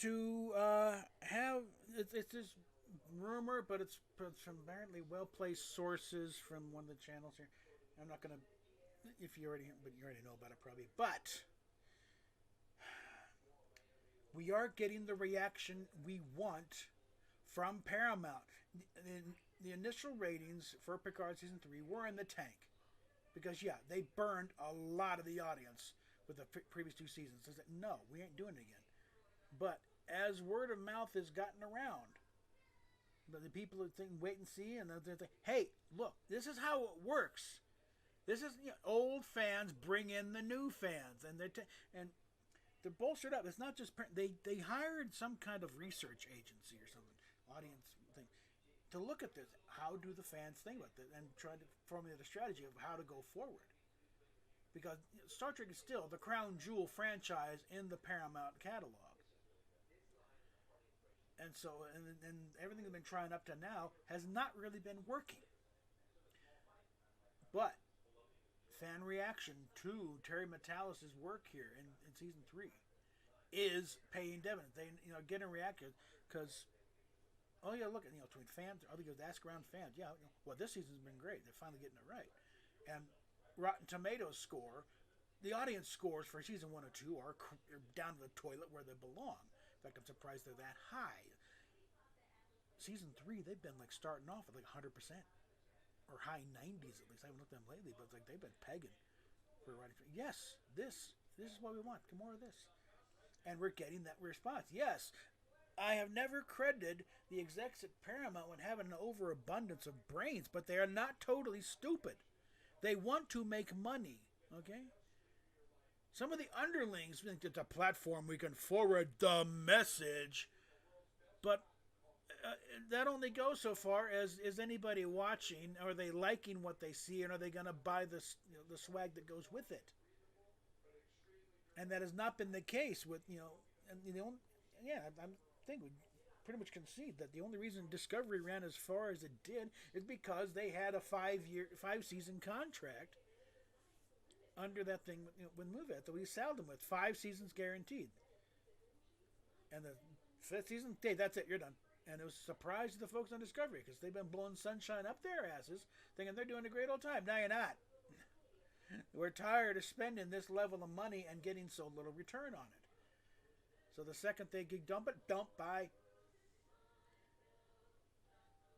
to have it's this rumor, but it's from apparently well-placed sources from one of the channels here. I'm not gonna, if you already, but you already know about it probably. But we are getting the reaction we want from Paramount. The initial ratings for Picard season 3 were in the tank because yeah, they burned a lot of the audience with the previous two seasons. They said no, we ain't doing it again. But as word of mouth has gotten around, but the people are thinking wait and see, and they're thinking, hey, look, this is how it works. This is old fans bring in the new fans, and and they're bolstered up. It's not just they hired some kind of research agency or something, audience thing, to look at this. How do the fans think about it, and try to formulate a strategy of how to go forward. Because Star Trek is still the crown jewel franchise in the Paramount catalog. And so, and everything they've been trying up to now has not really been working. But fan reaction to Terry Matalas's work here in season 3 is paying dividends. They getting reaction because oh yeah, look at between fans, other goes ask around fans. Yeah, well this season's been great. They're finally getting it right. And Rotten Tomatoes score, the audience scores for season 1 or 2 are down to the toilet where they belong. In fact, I'm surprised they're that high. Season 3, they've been like starting off at like 100% or high 90s at least. I haven't looked at them lately, but it's like they've been pegging for writing. Yes, this is what we want. More of this, and we're getting that response. Yes, I have never credited the execs at Paramount with having an overabundance of brains, but they are not totally stupid. They want to make money. Okay. Some of the underlings think it's a platform we can forward the message, but that only goes so far as is anybody watching. Are they liking what they see, and are they going to buy the swag that goes with it? And that has not been the case with and I think we pretty much concede that the only reason Discovery ran as far as it did is because they had a 5-season contract under that thing with MoveIt that we sailed them with 5 seasons guaranteed. And the 5th season, hey, that's it, you're done. And it was a surprise to the folks on Discovery because they've been blowing sunshine up their asses thinking they're doing a great old time. Now you're not. We're tired of spending this level of money and getting so little return on it. So the second they dump it, bye.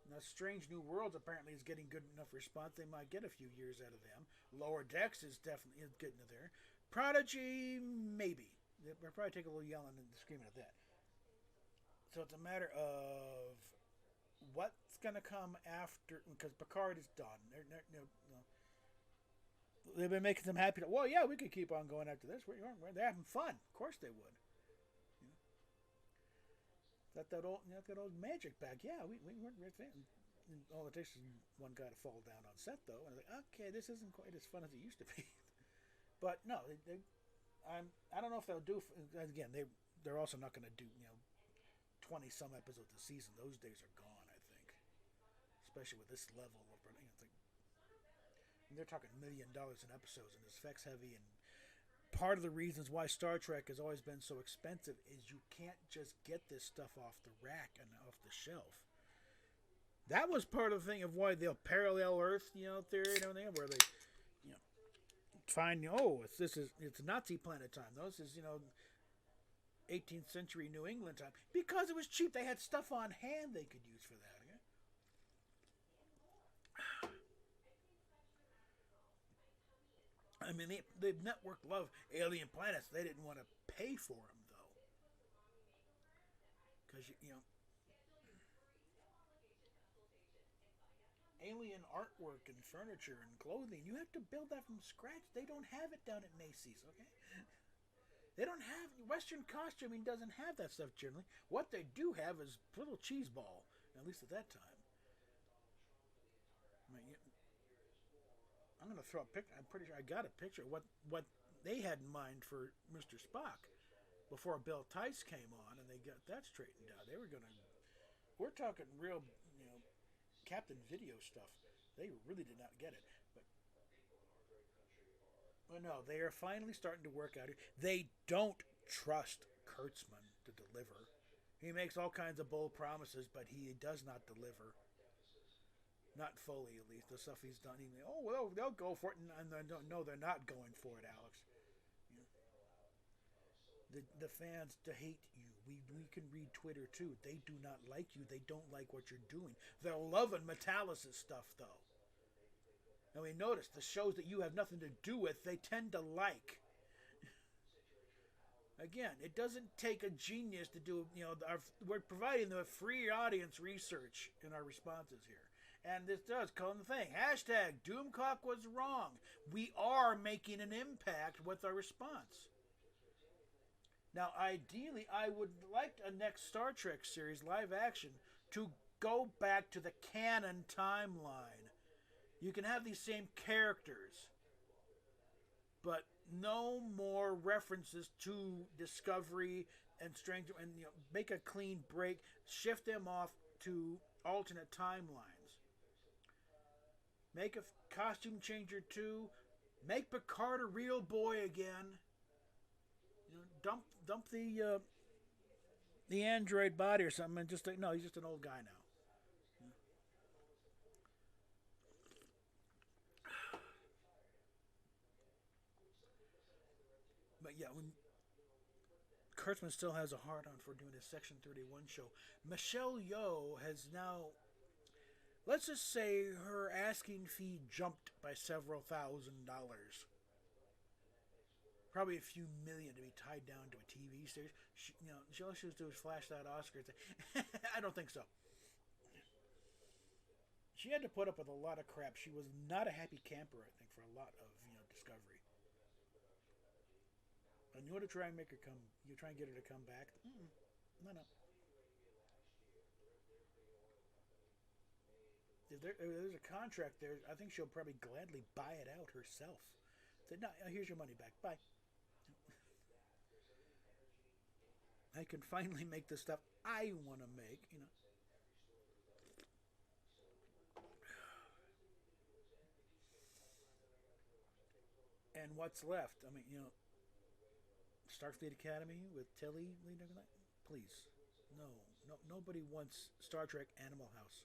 Now, Strange New Worlds apparently is getting good enough response. They might get a few years out of them. Lower Decks is definitely getting to there. Prodigy, maybe. They'll probably take a little yelling and screaming at that. So it's a matter of what's going to come after, because Picard is done. They've been making them happy. Well, yeah, we could keep on going after this. They're having fun. Of course they would. That old magic back. Yeah, we weren't fans. All it takes is one guy to fall down on set, though. And I'm like, okay, this isn't quite as fun as it used to be. But no, I don't know if they'll do. Again, they're also not going to do 20 some episodes a season. Those days are gone, I think. Especially with this level of they're talking $1 million in episodes, and it's effects heavy. And part of the reasons why Star Trek has always been so expensive is you can't just get this stuff off the rack and off the shelf. That was part of the thing of why the parallel Earth, theory and everything, where they, find it's Nazi planet time. This is 18th century New England time, because it was cheap. They had stuff on hand they could use for that. Okay? I mean, the network loved alien planets. They didn't want to pay for them, though, because alien artwork and furniture and clothing, you have to build that from scratch. They don't have it down at Macy's, okay? They don't have Western costuming. Doesn't have that stuff generally. What they do have is little cheese ball, at least at that time. I mean, I'm gonna throw a picture. I'm pretty sure I got a picture of what they had in mind for Mr. Spock before Bill Tice came on, and they got that straightened out. We're talking real, Captain Video stuff. They really did not get it, but. Well, no, they are finally starting to work out here. They don't trust Kurtzman to deliver. He makes all kinds of bold promises, but he does not deliver. Not fully, at least. The stuff he's done. Oh, well, they'll go for it. And no, they're not going for it, Alex. You know, the fans to hate you. We can read Twitter, too. They do not like you. They don't like what you're doing. They're loving Metallica's stuff, though. I mean, notice the shows that you have nothing to do with, they tend to like. Again, it doesn't take a genius to do, we're providing the free audience research in our responses here. And this does come the thing. Hashtag Doomcock was wrong. We are making an impact with our response. Now, ideally, I would like a next Star Trek series, live action, to go back to the canon timeline. You can have these same characters, but no more references to Discovery and Stranger, and make a clean break, shift them off to alternate timelines. Make a costume changer too. Make Picard a real boy again. Dump the android body or something, and no, he's just an old guy now. But yeah, when Kurtzman still has a hard on for doing his Section 31 show, Michelle Yeoh has now, let's just say her asking fee jumped by several $1,000s. Probably a few million to be tied down to a TV series. She all she was do is flash that Oscar and say, I don't think so. She had to put up with a lot of crap. She was not a happy camper, I think, for a lot of Discovery. And you want to try and make her come, you try and get her to come back? No. If there's a contract there, I think she'll probably gladly buy it out herself. Say, no, here's your money back. Bye. I can finally make the stuff I want to make, And what's left? I mean, Starfleet Academy with Tilly leading that? Please. No, nobody wants Star Trek Animal House.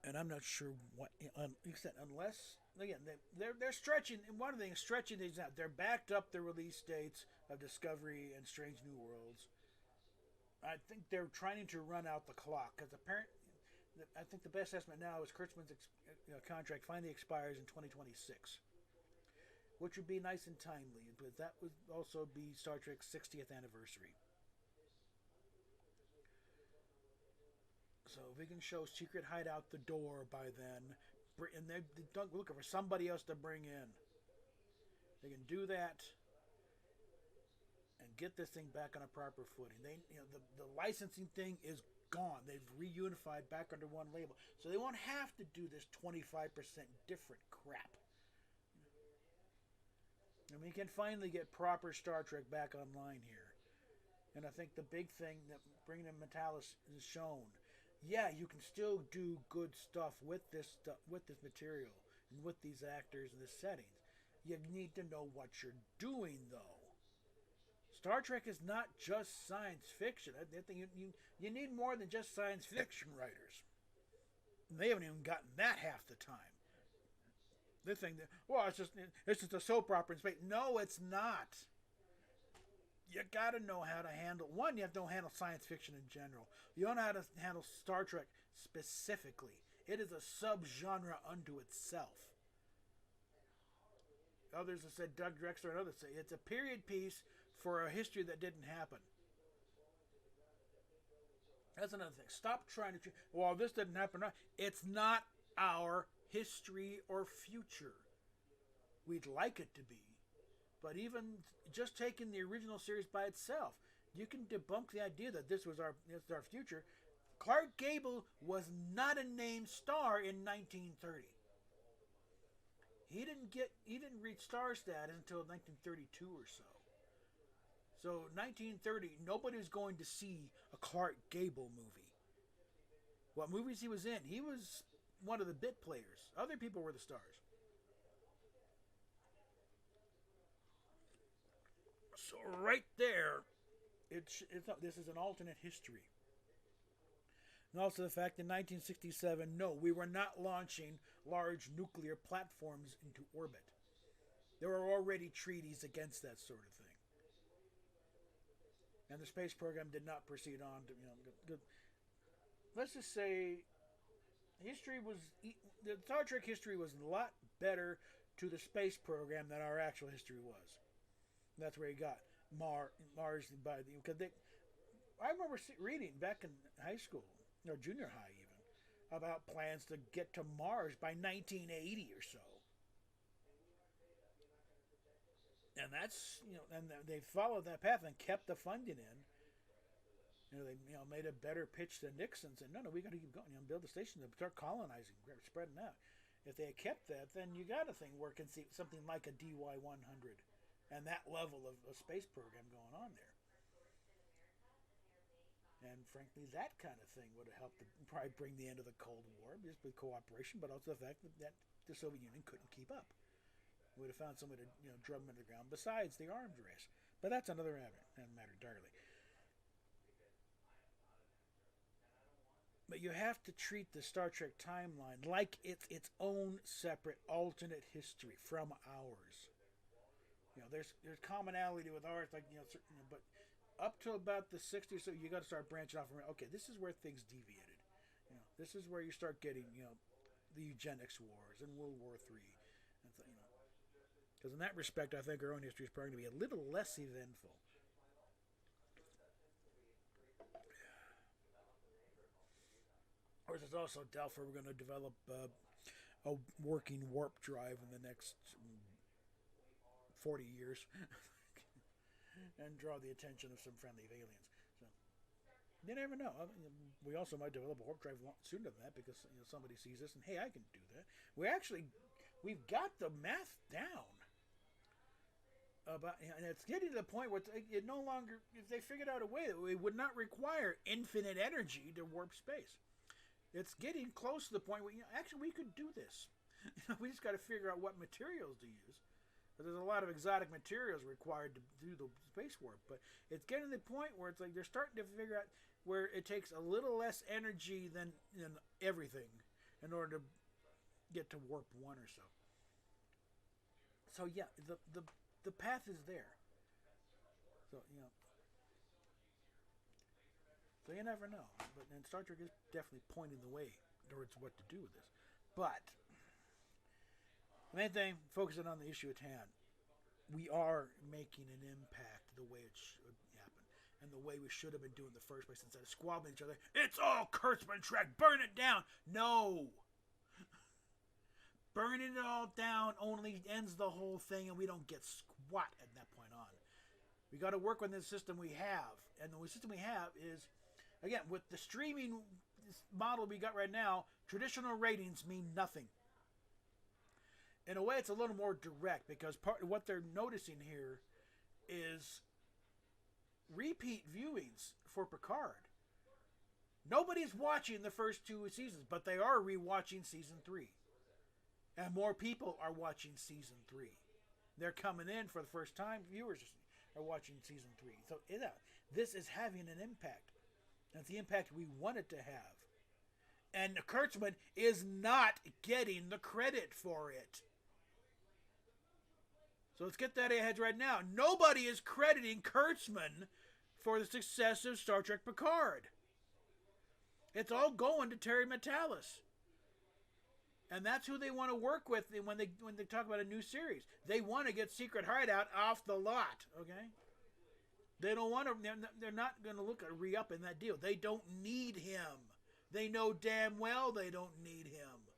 And I'm not sure what, unless, again, they're stretching, and one of the things, stretching these out. They're backed up the release dates of Discovery and Strange New Worlds. I think they're trying to run out the clock, because I think the best estimate now is Kurtzman's contract finally expires in 2026. Which would be nice and timely, but that would also be Star Trek's 60th anniversary. So if we can show Secret Hideout the door by then, and they're looking for somebody else to bring in, they can do that and get this thing back on a proper footing. The licensing thing is gone. They've reunified back under one label, so they won't have to do this 25% different crap. And we can finally get proper Star Trek back online here. And I think the big thing that bringing in Metallis is shown. Yeah, you can still do good stuff with this material and with these actors and the settings. You need to know what you're doing, though. Star Trek is not just science fiction. I think you need more than just science fiction writers. And they haven't even gotten that half the time. They think that, well, it's just a soap opera in space. No, it's not. You got to know how to handle. One, you have to handle science fiction in general. You don't know how to handle Star Trek specifically. It is a subgenre unto itself. Others have said, Doug Drexler and others say, it's a period piece for a history that didn't happen. That's another thing. Stop trying to. Well, this didn't happen. It's not our history or future. We'd like it to be. But even just taking the original series by itself, you can debunk the idea that this was our future. Clark Gable was not a named star in 1930. He didn't reach star status until 1932 or so. So 1930, nobody was going to see a Clark Gable movie. What movies he was in, he was one of the bit players. Other people were the stars. So right there, It's not, this is an alternate history. And also the fact in 1967, no, we were not launching large nuclear platforms into orbit. There were already treaties against that sort of thing. And the space program did not proceed on to, let's just say history was, the Star Trek history was a lot better to the space program than our actual history was. And that's where you got Mars by the, because they, I remember reading back in high school, or junior high even, about plans to get to Mars by 1980 or so. And that's, and they followed that path and kept the funding in. They made a better pitch than Nixon. Said, no, we got to keep going. Build the station to start colonizing, spreading out. If they had kept that, then you got a thing where it can see something like a DY-100 and that level of a space program going on there. And frankly, that kind of thing would have helped to probably bring the end of the Cold War, just with cooperation, but also the fact that the Soviet Union couldn't keep up. We would have found some way to drum them into the ground besides the arms race. But that's another matter entirely. But you have to treat the Star Trek timeline like it's its own separate alternate history from ours. There's commonality with ours, like but up to about the 60s, so you got to start branching off. Okay, this is where things deviated. This is where you start getting the eugenics wars and World War III, and because in that respect, I think our own history is probably going to be a little less eventful. Of course, it's also doubtful we're going to develop a working warp drive in the next 40 years and draw the attention of some friendly aliens. So you never know. We also might develop a warp drive sooner than that because somebody sees this and, hey, I can do that. We've got the math down. And it's getting to the point where it no longer, if they figured out a way that it would not require infinite energy to warp space. It's getting close to the point where actually we could do this. We just got to figure out what materials to use. But there's a lot of exotic materials required to do the space warp. But it's getting to the point where it's like they're starting to figure out where it takes a little less energy than everything in order to get to warp 1 or so. So yeah, the path is there. So So you never know. And Star Trek is definitely pointing the way towards what to do with this. But the main thing, focusing on the issue at hand, we are making an impact the way it should happen. And the way we should have been doing in the first place, instead of squabbling each other. It's all Kurtzman Trek, burn it down. No. Burning it all down only ends the whole thing, and we don't get squat at that point on. We got to work with the system we have. And the system we have is, again, with the streaming model we got right now, traditional ratings mean nothing. In a way, it's a little more direct because part of what they're noticing here is repeat viewings for Picard. Nobody's watching the first 2 seasons, but they are rewatching season 3. And more people are watching season 3. They're coming in for the first time. Viewers are watching season 3. So this is having an impact. That's the impact we want it to have. And Kurtzman is not getting the credit for it. So let's get that ahead right now. Nobody is crediting Kurtzman for the success of Star Trek Picard. It's all going to Terry Matalas. And that's who they want to work with when they talk about a new series. They want to get Secret Hideout off the lot, okay? They don't want to. They're not going to look at re-up in that deal. They don't need him. They know damn well they don't need him.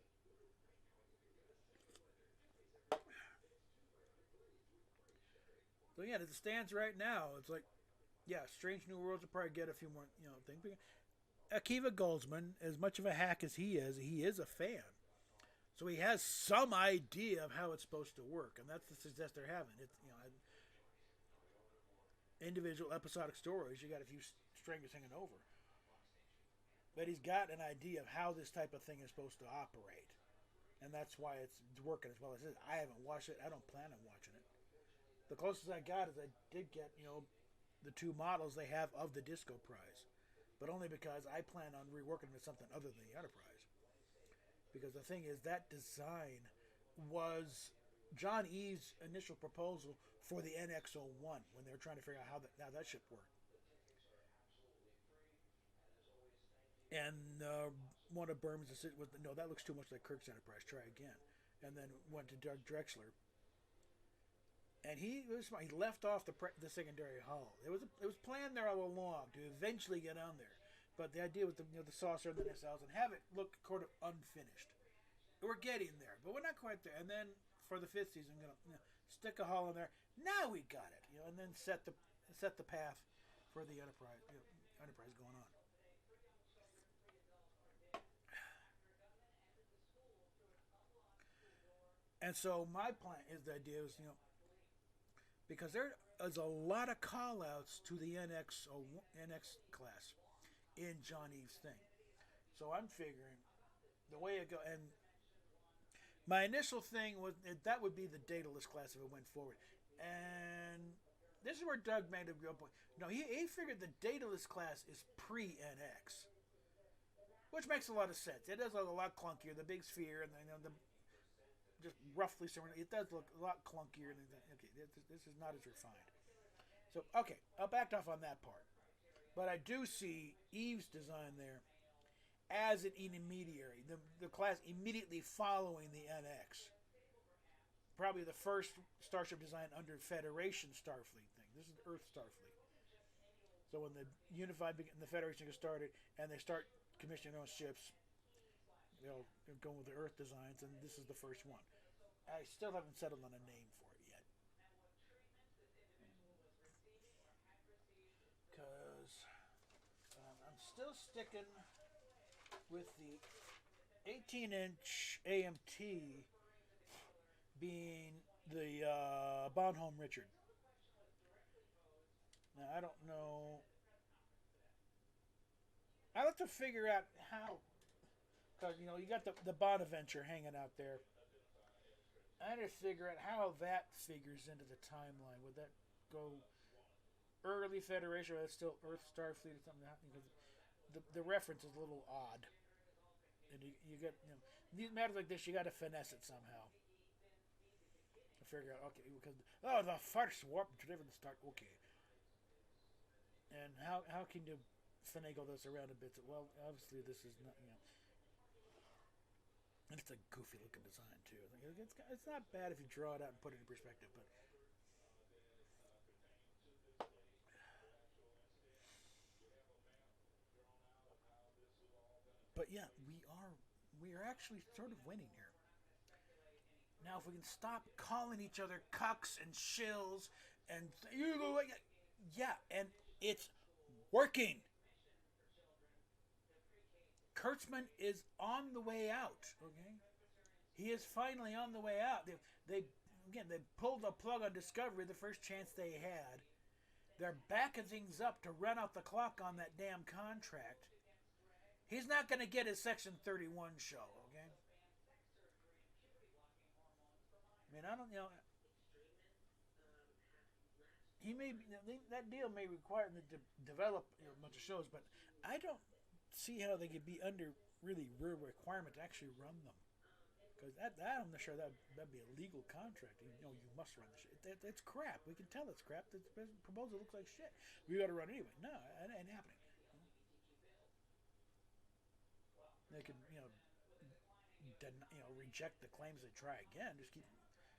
So yeah, as it stands right now, it's like, yeah, Strange New Worlds will probably get a few more, things. Akiva Goldsman, as much of a hack as he is a fan. So he has some idea of how it's supposed to work, and that's the success they're having. It's individual episodic stories, you got a few strings hanging over. But he's got an idea of how this type of thing is supposed to operate. And that's why it's working as well as it is. I haven't watched it. I don't plan on watching it. The closest I got is I did get, the two models they have of the Disco Prize, but only because I plan on reworking it with something other than the Enterprise. Because the thing is, that design was John Eve's initial proposal for the NX-01 when they were trying to figure out how that ship worked. And one of Berman's decisions was, no, that looks too much like Kirk's Enterprise. Try again. And then went to Doug Drexler, and he left off the secondary hull. It was planned there all along to eventually get on there, but the idea was the saucer and the nacelles and have it look kind of unfinished. We're getting there, but we're not quite there. And then for the fifth season, I'm gonna stick a hull in there. Now we got it, and then set the path for the Enterprise. Enterprise going on. And so my plan is the idea is because there is a lot of call outs to the NX class in John Eve's thing. So I'm figuring the way it go, and my initial thing was that would be the Daedalus class if it went forward. And this is where Doug made a real point. No, he figured the Daedalus class is pre-NX, which makes a lot of sense. It does look a lot clunkier. The big sphere and the just roughly similar. It does look a lot clunkier than that. Okay, this is not as refined. So, okay, I backed off on that part. But I do see Eve's design there as an intermediary, the class immediately following the NX. Probably the first starship design under Federation Starfleet thing. This is Earth Starfleet. So when the the Federation gets started and they start commissioning their own ships, they'll go with the Earth designs, and this is the first one. I still haven't settled on a name for it yet. Because I'm still sticking with the 18-inch AMT being the Bonhomme Richard. Now, I don't know. I have to figure out how. Because, you got the Bonaventure hanging out there. I had to figure out how that figures into the timeline. Would that go early Federation, or that's still Earth Starfleet or something? Because the reference is a little odd. And you get, these matters like this, you got to finesse it somehow. To figure out, okay, because, the first warp driven start, okay. And how can you finagle this around a bit? Well, obviously this is not, and it's a goofy looking design too. It's not bad if you draw it out and put it in perspective, but yeah, we are actually sort of winning here. Now, if we can stop calling each other cucks and shills and yeah, and it's working. Kurtzman is on the way out. Okay, he is finally on the way out. They pulled the plug on Discovery the first chance they had. They're backing things up to run out the clock on that damn contract. He's not going to get his Section 31 show. Okay, I mean, I don't he may that deal may require him to develop a bunch of shows, but I don't see how they could be under really real requirement to actually run them. Because that I'm not sure that'd be a legal contract. You must run the shit. It's crap. We can tell it's crap. The proposal looks like shit. We got to run it anyway. No, it ain't happening. They could reject the claims and try again. Just keep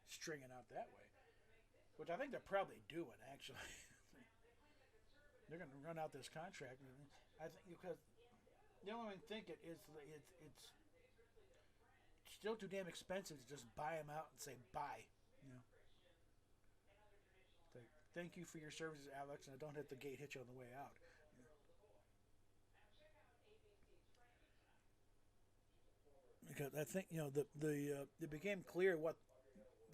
stringing out that way, which I think they're probably doing actually. They're going to run out this contract. I think because the only way I think it's still too damn expensive to just buy them out and say bye. Like, thank you for your services, Alex, and I don't hit the gate, hit you on the way out. Because I think it became clear what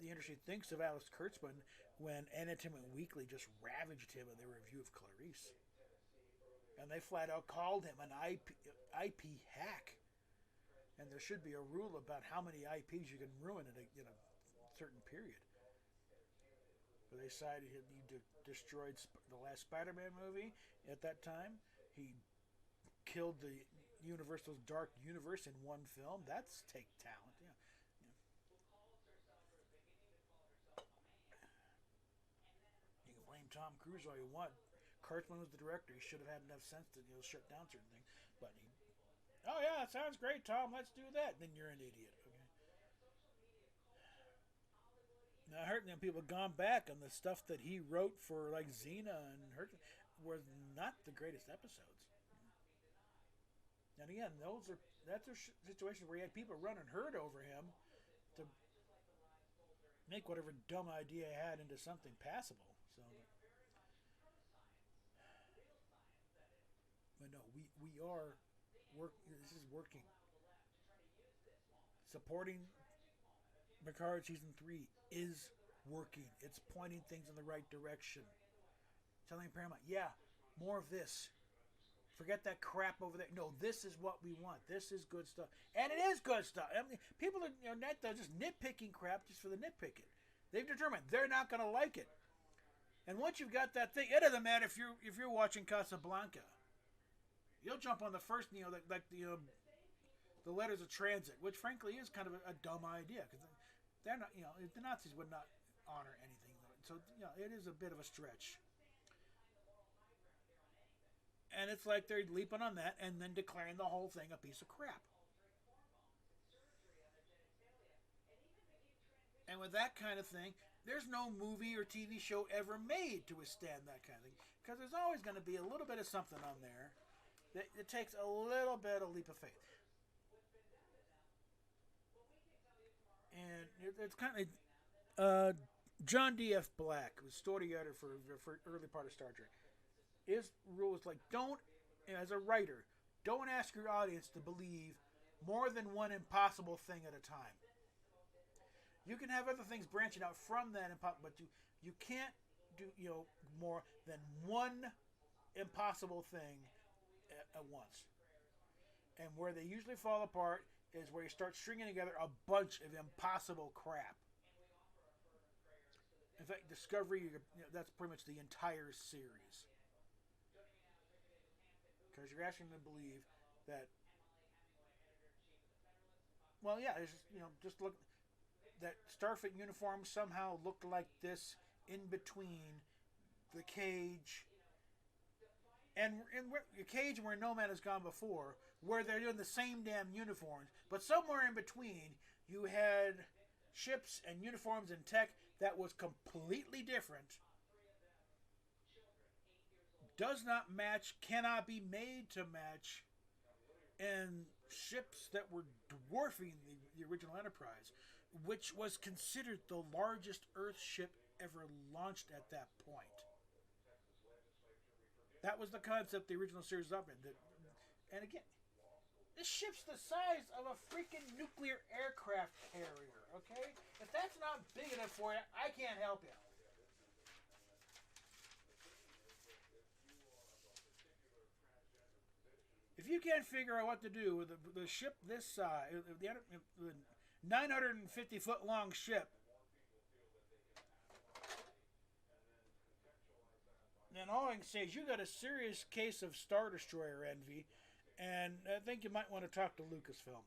the industry thinks of Alex Kurtzman when Entertainment Weekly just ravaged him in their review of Clarice. And they flat out called him an IP hack. And there should be a rule about how many IPs you can ruin in a certain period. But they decided he destroyed the last Spider-Man movie at that time. He killed the Universal's Dark Universe in one film. That's take talent. Yeah. You can blame Tom Cruise all you want. Kurtzman was the director. He should have had enough sense to shut down certain things. But he, oh yeah, that sounds great, Tom. Let's do that. Then you're an idiot. Okay. Now I heard people gone back on the stuff that he wrote for like Xena and Hercules were not the greatest episodes. And again, that's a situation where he had people running herd over him to make whatever dumb idea he had into something passable. So, but no, we are work. This is working. Supporting Picard season 3 is working. It's pointing things in the right direction. Telling Paramount, yeah, more of this. Forget that crap over there. No, this is what we want. This is good stuff, and it is good stuff. I mean, people are they're just nitpicking crap just for the nitpicking. They've determined they're not going to like it, and once you've got that thing, it doesn't matter if you're watching Casablanca. You'll jump on the first, the letters of transit, which frankly is kind of a dumb idea because they're not, the Nazis would not honor anything. So it is a bit of a stretch. And it's like they're leaping on that and then declaring the whole thing a piece of crap. And with that kind of thing, there's no movie or TV show ever made to withstand that kind of thing. Because there's always going to be a little bit of something on there that it takes a little bit of leap of faith. And it's kind of John D.F. Black, who was story editor for early part of Star Trek. His rule is like, don't, as a writer, don't ask your audience to believe more than one impossible thing at a time. You can have other things branching out from that, but you can't do more than one impossible thing at once. And where they usually fall apart is where you start stringing together a bunch of impossible crap. In fact, Discovery, that's pretty much the entire series. Because you're asking them to believe that, well, yeah, it's just look, that Starfleet uniforms somehow looked like this in between the cage and the cage where No Man has gone before, where they're doing the same damn uniforms, but somewhere in between you had ships and uniforms and tech that was completely different, does not match, cannot be made to match, and ships that were dwarfing the original Enterprise, which was considered the largest Earth ship ever launched at that point. That was the concept the original series was up in. And again, this ship's the size of a freaking nuclear aircraft carrier, okay? If that's not big enough for you, I can't help you. If you can't figure out what to do with the ship this size, the 950-foot long ship, then all I can say is you got a serious case of Star Destroyer envy, and I think you might want to talk to Lucasfilm.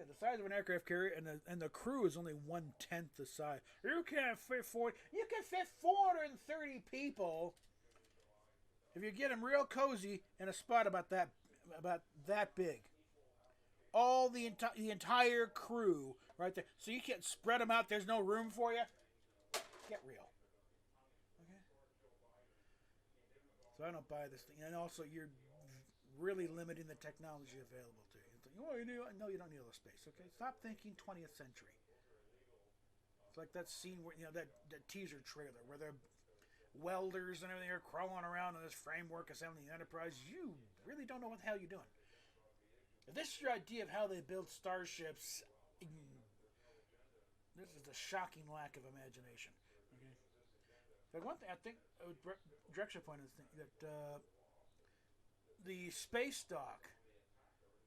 The size of an aircraft carrier, and the crew is only 1/10 the size. You can't fit 40. You can fit 430 people if you get them real cozy in a spot about that big. All the entire crew right there. So you can't spread them out. There's no room for you. Get real. Okay. So I don't buy this thing, and also you're really limiting the technology available to you. Oh, no, you don't need all the space. Okay, stop thinking 20th century. It's like that scene where that teaser trailer where the welders and everything are crawling around in this framework assembling the Enterprise. You really don't know what the hell you're doing. If this is your idea of how they build starships, this is a shocking lack of imagination. Okay. But one thing I think direction point is that the space dock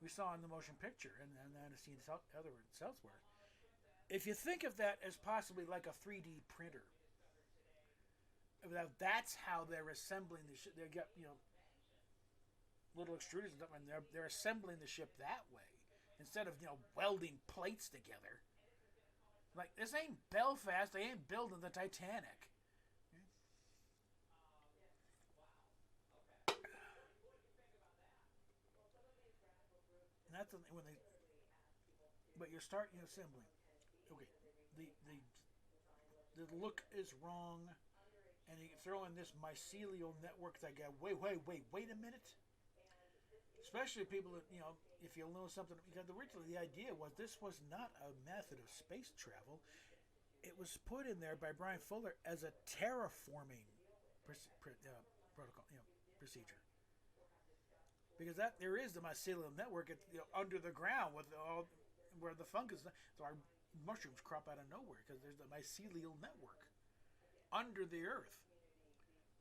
we saw in the motion picture, and then seen elsewhere. If you think of that as possibly like a 3D printer, that's how they're assembling the ship. They got little extruders and stuff, and they're assembling the ship that way instead of welding plates together. Like, this ain't Belfast. They ain't building the Titanic. And that's when they. But you're starting assembling. Okay, the look is wrong, and you throw in this mycelial network that guy. Wait a minute. Especially people that if you'll know something, because originally the idea was this was not a method of space travel. It was put in there by Brian Fuller as a terraforming protocol, procedure. Because that there is the mycelial network under the ground with all where the fungus, so our mushrooms crop out of nowhere because there's the mycelial network under the earth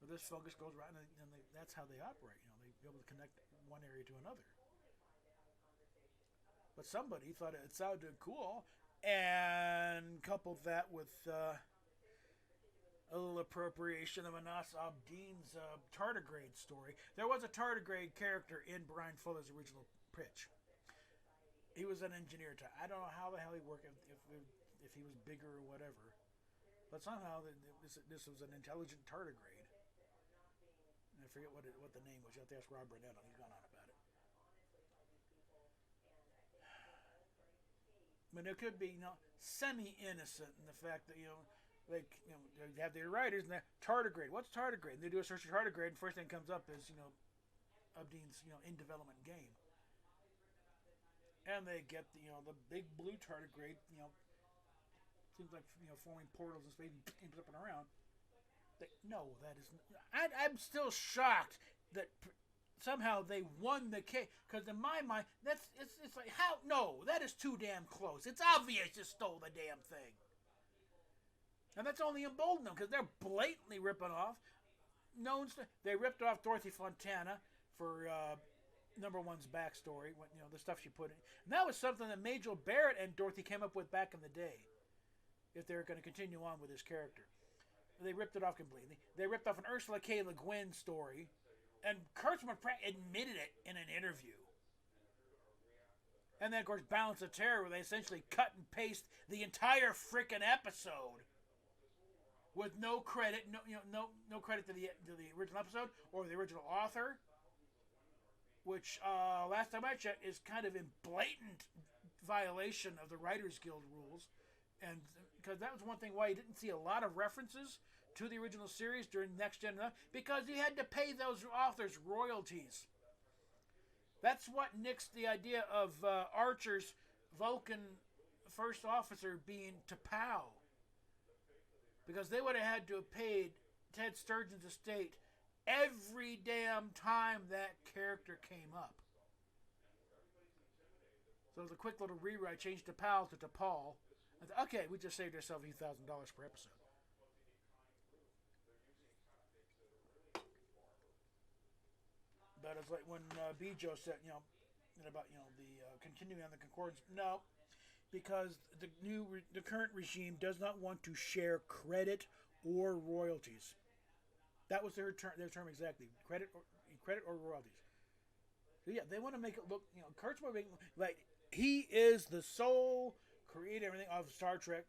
where this fungus goes around, and that's how they operate. They be able to connect one area to another. But somebody thought it sounded cool and coupled that with a little appropriation of Anas Abdeen's tardigrade story. There was a tardigrade character in Brian Fuller's original pitch. He was an engineer. I don't know how the hell he worked, if he was bigger or whatever. But somehow this was an intelligent tardigrade. And I forget what the name was. You have to ask Rob Burnett on. He's gone on about it. But it could be semi-innocent in the fact that they have their writers and they're tardigrade. What's tardigrade? And they do a search for tardigrade, and first thing comes up is Abdeen's in development game. And they get the big blue tardigrade, seems like forming portals in space and flipping around. No, that is. I'm still shocked that somehow they won the case, because in my mind, it's like, how? No, that is too damn close. It's obvious you stole the damn thing, and that's only emboldened them because they're blatantly ripping off. They ripped off Dorothy Fontana for. Number one's backstory, the stuff she put in. And that was something that Majel Barrett and Dorothy came up with back in the day, if they were going to continue on with this character. They ripped it off completely. They ripped off an Ursula K. Le Guin story, and Kurtzman admitted it in an interview. And then, of course, Balance of Terror, where they essentially cut and paste the entire frickin' episode with no credit, no credit to the original episode or the original author. Which, last time I checked, is kind of in blatant violation of the Writers Guild rules. And because that was one thing why you didn't see a lot of references to the original series during Next Gen, because you had to pay those authors royalties. That's what nixed the idea of Archer's Vulcan first officer being T'Pau. Because they would have had to have paid Ted Sturgeon's estate every damn time that character came up. So it was a quick little rewrite, changed T'Pau to T'Pol. Okay, we just saved ourselves $1,000 per episode. But it's like when Bijo said, about the continuing on the concordance. No, because the current regime does not want to share credit or royalties. That was their term exactly. Credit or royalties. So yeah, they want to make it look, Kurtzman like he is the sole creator everything of Star Trek.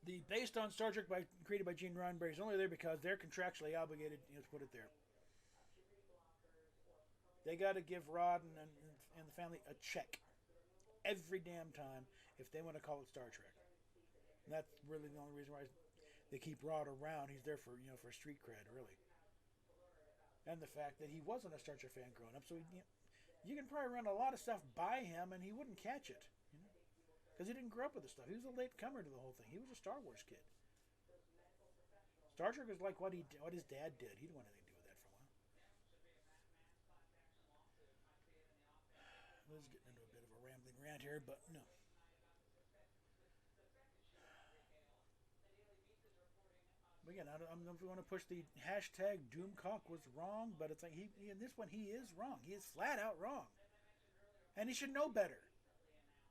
The based on Star Trek created by Gene Roddenberry is only there because they're contractually obligated to put it there. They got to give Rod and the family a check every damn time if they want to call it Star Trek. And that's really the only reason why they keep Rod around. He's there for for street cred, really. And the fact that he wasn't a Star Trek fan growing up, so you can probably run a lot of stuff by him and he wouldn't catch it, because he didn't grow up with the stuff. He was a late comer to the whole thing. He was a Star Wars kid. Star Trek was like what his dad did. He didn't want anything to do with that for a while. This is getting into a bit of a rambling rant here, but no. But again, I don't know if we want to push the hashtag Doomcock was wrong, but it's like in this one he is wrong. He is flat out wrong. and he should know better.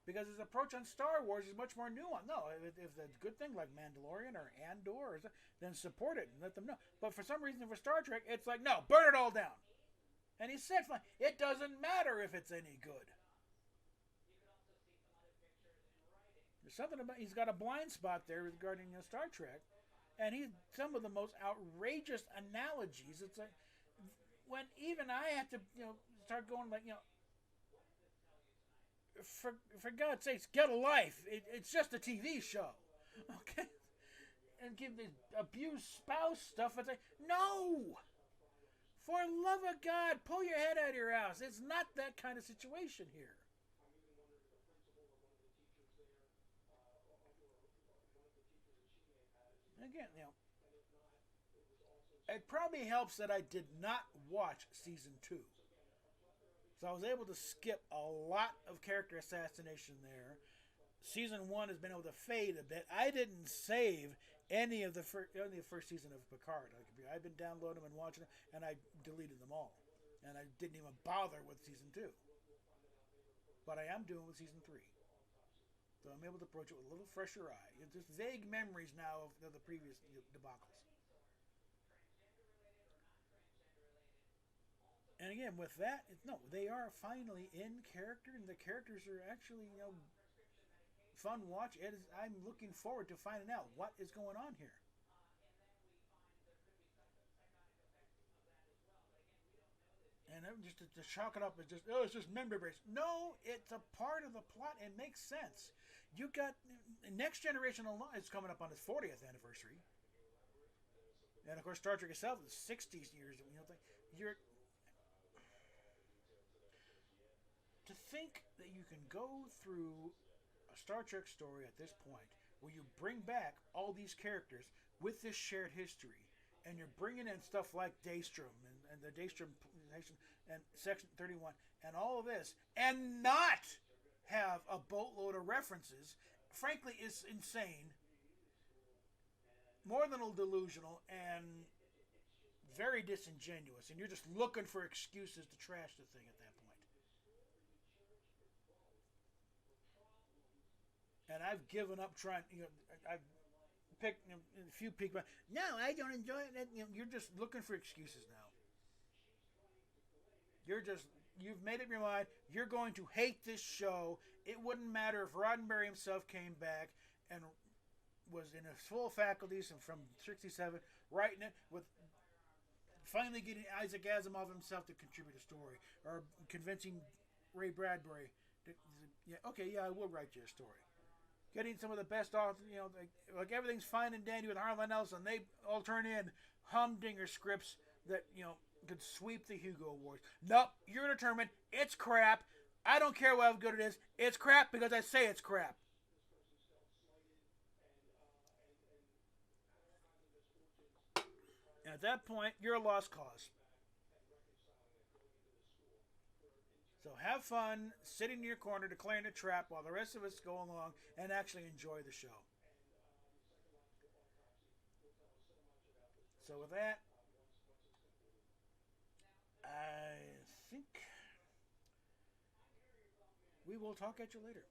Because his approach on Star Wars is much more nuanced. No, if it's a good thing like Mandalorian or Andor, then support it and let them know. But for some reason, for Star Trek, it's like, no, burn it all down. And he said, fine, it doesn't matter if it's any good. There's something about, he's got a blind spot there regarding Star Trek. And he's some of the most outrageous analogies. It's like, when even I have to, start going like, for God's sakes, get a life. It's just a TV show, okay? And give this abused spouse stuff. It's like, no! For love of God, pull your head out of your ass. It's not that kind of situation here. Again, it probably helps that I did not watch season 2. So I was able to skip a lot of character assassination there. Season 1 has been able to fade a bit. I didn't save any of the first season of Picard on the computer. I've been downloading them and watching them, and I deleted them all. And I didn't even bother with season 2. But I am doing with season 3. So I'm able to approach it with a little fresher eye. It's just vague memories now of the previous debacles. And again, with that, no, they are finally in character, and the characters are actually, fun watch. I'm looking forward to finding out what is going on here. And just to chalk it up as it's just memory based. No, it's a part of the plot. It makes sense. You got Next Generation alone is coming up on its 40th anniversary, and of course Star Trek itself is 60 years. You're to think that you can go through a Star Trek story at this point where you bring back all these characters with this shared history, and you're bringing in stuff like Daystrom and the Daystrom and Section 31 and all of this, and not have a boatload of references, frankly, is insane, more than delusional, and very disingenuous. And you're just looking for excuses to trash the thing at that point. And I've given up trying. I've picked a few people. No, I don't enjoy it. You're just looking for excuses now. You've made up your mind. You're going to hate this show. It wouldn't matter if Roddenberry himself came back and was in his full faculties and from 67, writing it with finally getting Isaac Asimov himself to contribute a story, or convincing Ray Bradbury I will write you a story. Getting some of the best authors, like everything's fine and dandy with Harlan Ellison. They all turn in humdinger scripts that, could sweep the Hugo Awards. Nope, you're determined. It's crap. I don't care how good it is. It's crap because I say it's crap. And at that point, you're a lost cause. So have fun sitting in your corner declaring a trap while the rest of us go along and actually enjoy the show. So with that, I think we will talk at you later.